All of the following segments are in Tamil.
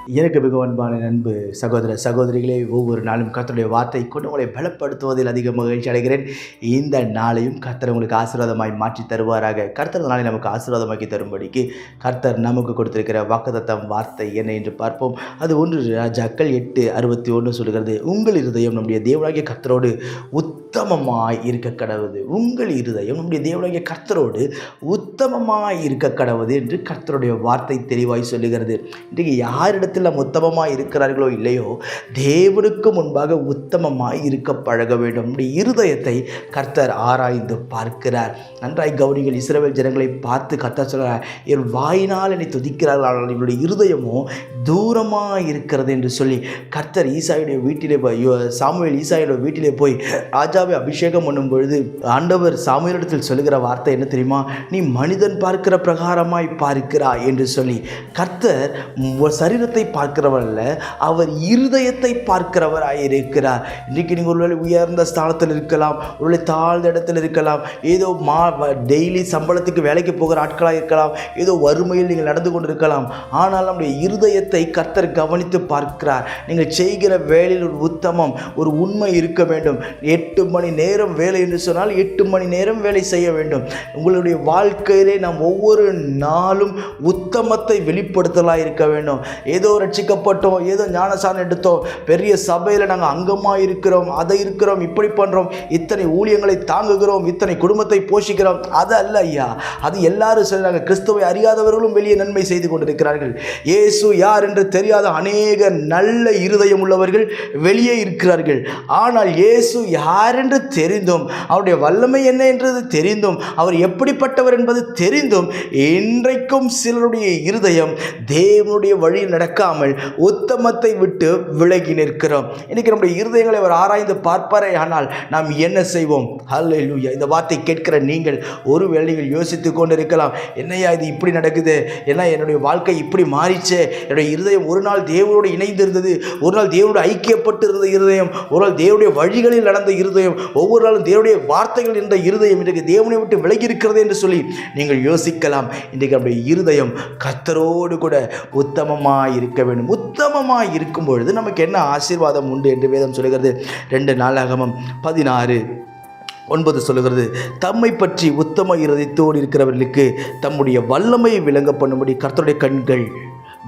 எனக்கு மிக அன்பான நண்பு சகோதர சகோதரிகளே, ஒவ்வொரு நாளும் கர்த்தருடைய வார்த்தை கொண்டு உங்களை பலப்படுத்துவதில் அதிக மகிழ்ச்சி அடைகிறேன். இந்த நாளையும் கர்த்தர் உங்களுக்கு ஆசீர்வாதமாய் மாற்றி தருவாராக. கர்த்தர் நாளை நமக்கு ஆசீர்வாதமாக்கி தரும்படிக்கு கர்த்தர் நமக்கு கொடுத்திருக்கிற வாக்குத்தத்தம் வார்த்தை என்ன என்று பார்ப்போம். அது 1 ராஜாக்கள் 8:61 சொல்கிறது, உங்கள் இருதயம் நம்முடைய தேவனாகிய கர்த்தரோடு உத்தமமாய் இருக்க கடவுது. உங்கள் இருதயம் நம்முடைய தேவனாகிய கர்த்தரோடு உத்தமமாய் இருக்க கடவுது என்று கர்த்தருடைய வார்த்தை தெளிவாய் சொல்லுகிறது. இன்றைக்கு யாரிடத்தில் நாம் உத்தமமாய் இருக்கிறார்களோ இல்லையோ, தேவனுக்கு முன்பாக உத்தமமாய் இருக்க பழக வேண்டும். நம்முடைய இருதயத்தை கர்த்தர் ஆராய்ந்து பார்க்கிறார். நன்றாய் கவனிங்கள். இஸ்ரவேல் ஜனங்களை பார்த்து கர்த்தர் சொல்கிறார், என் வாயினால் என்னை துதிக்கிறார்கள், ஆனால் இவருடைய இருதயமோ தூரமாக இருக்கிறது என்று சொல்லி கர்த்தர் ஈசாயுடைய வீட்டிலே போய், சாமுவேல் ஈசாயுடைய வீட்டிலே போய் ராஜாவை அபிஷேகம் பண்ணும் பொழுது ஆண்டவர் சாமுவேலிடத்தில் சொல்லுகிற வார்த்தை என்ன தெரியுமா? நீ மனிதன் பார்க்கிற பிரகாரமாய் பார்க்கிறாய் என்று சொல்லி. கர்த்தர் சரீரத்தை பார்க்கிறவர் அல்ல, அவர் இருதயத்தை பார்க்கிறவராய் இருக்கிறார். இன்றைக்கு நீங்கள் ஒருவேளை உயர்ந்த ஸ்தானத்தில் இருக்கலாம், ஒருவேளை தாழ்ந்த இடத்தில் இருக்கலாம், ஏதோ டெய்லி சம்பளத்துக்கு வேலைக்கு போகிற ஆட்களாக இருக்கலாம், ஏதோ வறுமையில் நீங்கள் நடந்து கொண்டு இருக்கலாம். ஆனால் நம்முடைய இருதயத்தை கர்த்தர் கவனித்து பார்க்கிறார். நீங்கள் செய்கிற வேலையில் ஒரு உத்தமம், ஒரு உண்மை இருக்க வேண்டும். 8 மணி நேரம் வேலை என்று சொன்னால் 8 மணி நேரம் வேலை செய்ய வேண்டும். உங்களுடைய வாழ்க்கையிலே நாம் ஒவ்வொரு நாளும் உத்தமத்தை வெளிப்படுத்தலாக இருக்க வேண்டும். ஏதோ ரட்சிக்கப்பட்டோம், ஏதோ ஞானசானம் எடுத்தோம், பெரிய சபையில் நாங்கள் அங்கமாக இருக்கிறோம், அதை இருக்கிறோம், இப்படி பண்ணுறோம், இத்தனை ஊழியங்களை தாங்குகிறோம், இத்தனை குடும்பத்தை போஷிக்கிறோம், அது அல்ல ஐயா. அது எல்லாரும் சொல்கிறாங்க. கிறிஸ்துவை அறியாதவர்களும் வெளியே நன்மை செய்து கொண்டிருக்கிறார்கள். இயேசு யார் என்று தெரியாத அநேக நல்ல இருதயம் உள்ளவர்கள் வெளியே இருக்கிறார்கள். ஆனால் இயேசு யார் என்று தெரிந்தும், அவருடைய வல்லமை என்ன என்றது தெரிந்தும், அவர் எப்படிப்பட்டவர் என்பது தெரிந்தும், இன்றைக்கும் சிலருடைய இருதயம் தேவனுடைய வழியில் நடக்காமல் உத்தமத்தை விட்டு விலகி நிற்கிறோம். இன்னைக்கு நம்முடைய இருதயங்களை அவர் ஆராய்ந்து பார்ப்பாரே, ஆனால் நாம் என்ன செய்வோம்? ஹல்லேலூயா. இந்த வார்த்தை கேட்கிற நீங்கள் ஒருவேளை நீங்கள் யோசித்துக் கொண்டு இருக்கலாம், என்னையா இது இப்படி நடக்குது, ஏன்னா என்னுடைய வாழ்க்கை இப்படி மாறிச்சே, என்னுடைய இருதயம் ஒரு நாள் தேவனோடு இணைந்திருந்தது, ஒரு நாள் தேவனோடு ஐக்கியப்பட்டு இருந்த இருதயம், ஒரு நாள் தேவனுடைய வழிகளில் நடந்த இருதயம், ஒவ்வொரு நாளும் தேவனுடைய வார்த்தைகள் என்ற இருதயம் இன்றைக்கு தேவனை விட்டு விலகி இருக்கிறது என்று சொல்லி நீங்கள் யோசிக்கலாம். இன்றைக்கு நம்முடைய இருதயம் கர்த்தரோடு கூட உத்தமமாய் இருக்க வேண்டும். உத்தமமாய் இருக்கும் பொழுது நமக்கு என்ன ஆசீர்வாதம் உண்டு என்று வேதம் சொல்கிறது. 2 நாளாகமம் 16:9 சொல்லுகிறது, தம்மை பற்றி உத்தம இருதயத்தோடு இருக்கிறவர்களுக்கு தம்முடைய வல்லமையை விளங்க பண்ணும்படி கர்த்தருடைய கண்கள்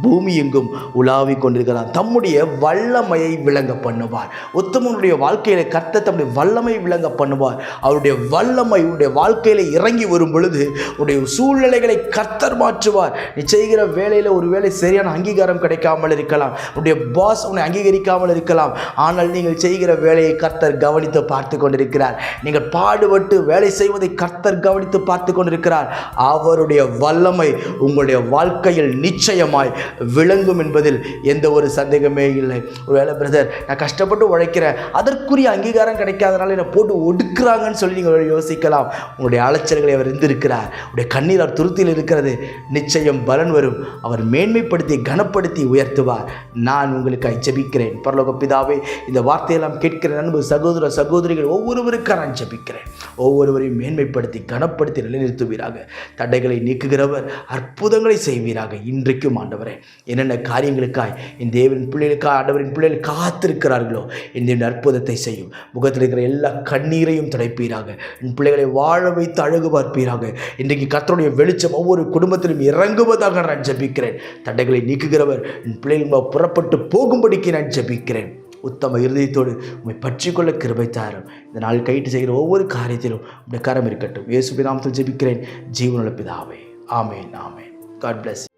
பூமி எங்கும் உலாவி கொண்டிருக்கிறார். தம்முடைய வல்லமையை விளங்க பண்ணுவார். உத்தமனுடைய வாழ்க்கையில கர்த்தர் தம்முடைய வல்லமை விளங்க பண்ணுவார். அவருடைய வல்லமை உன்னுடைய வாழ்க்கையில இறங்கி வரும் பொழுது உன்னுடைய சூழ்நிலைகளை கர்த்தர் மாற்றுவார். நீ செய்கிற வேலையில் ஒரு வேலை சரியான அங்கீகாரம் கிடைக்காமல் இருக்கலாம், உன்னுடைய பாஸ் உன்னை அங்கீகரிக்காமல் இருக்கலாம், ஆனால் நீங்கள் செய்கிற வேலையை கர்த்தர் கவனித்து பார்த்து கொண்டிருக்கிறார். நீங்கள் பாடுபட்டு வேலை செய்வதை கர்த்தர் கவனித்து பார்த்து கொண்டிருக்கிறார். அவருடைய வல்லமை உங்களுடைய வாழ்க்கையில் நிச்சயமாய் விளங்கும் என்பதில் எந்த ஒரு சந்தேகமே இல்லை. ஒருவேளை பிரதர், நான் கஷ்டப்பட்டு உழைக்கிறேன், அதற்குரிய அங்கீகாரம் கிடைக்காதனால என்னை போட்டு ஒடுக்குறாங்கன்னு சொல்லி நீங்கள் யோசிக்கலாம். உங்களுடைய அலைச்சல்களை அவர் இருந்திருக்கிறார், உங்களுடைய கண்ணீர் அவர் துருத்தியில் இருக்கிறது. நிச்சயம் பலன் வரும். அவர் மேன்மைப்படுத்தி கனப்படுத்தி உயர்த்துவார். நான் உங்களுக்கு ஜெபிக்கிறேன். பரலோக பிதாவே, இந்த வார்த்தையெல்லாம் கேட்கிற நண்பு சகோதர சகோதரிகள் ஒவ்வொருவருக்காக நான் ஜெபிக்கிறேன். ஒவ்வொருவரையும் மேன்மைப்படுத்தி கனப்படுத்தி நிலைநிறுத்துவீராக. தடைகளை நீக்குகிறவர் அற்புதங்களை செய்வீராக. இன்றைக்கும் ஆண்டவரே, என்னென்ன காரியங்களுக்காய் என் தேவன் பிள்ளைகளுக்காக ஆண்டவரின் பிள்ளைகள் காத்திருக்கிறார்களோ இந்த அற்புதத்தை செய்யும். முகத்தில் இருக்கிற எல்லா கண்ணீரையும் துடைப்பீராக. என் பிள்ளைகளை வாழ வைத்து அழகு பார்ப்பீராக. இன்றைக்கு கர்த்தருடைய வெளிச்சம் ஒவ்வொரு குடும்பத்திலும் இறங்குவதாக நான் ஜெபிக்கிறேன். தடைகளை நீக்குகிறவர் என் பிள்ளைகள் புறப்பட்டு போகும்படிக்கு நான் ஜெபிக்கிறேன். உத்தம இருதயத்தோடு உண்மை பற்றிக்கொள்ள கிருபை தாரும். இந்த நாள் கைட்டு செய்கிற ஒவ்வொரு காரியத்திலும் உடைய கரம் இருக்கட்டும். இயேசுவின் நாமத்தில் ஜெபிக்கிறேன், ஜீவனுள்ள பிதாவே. ஆமென், ஆமென். God bless you.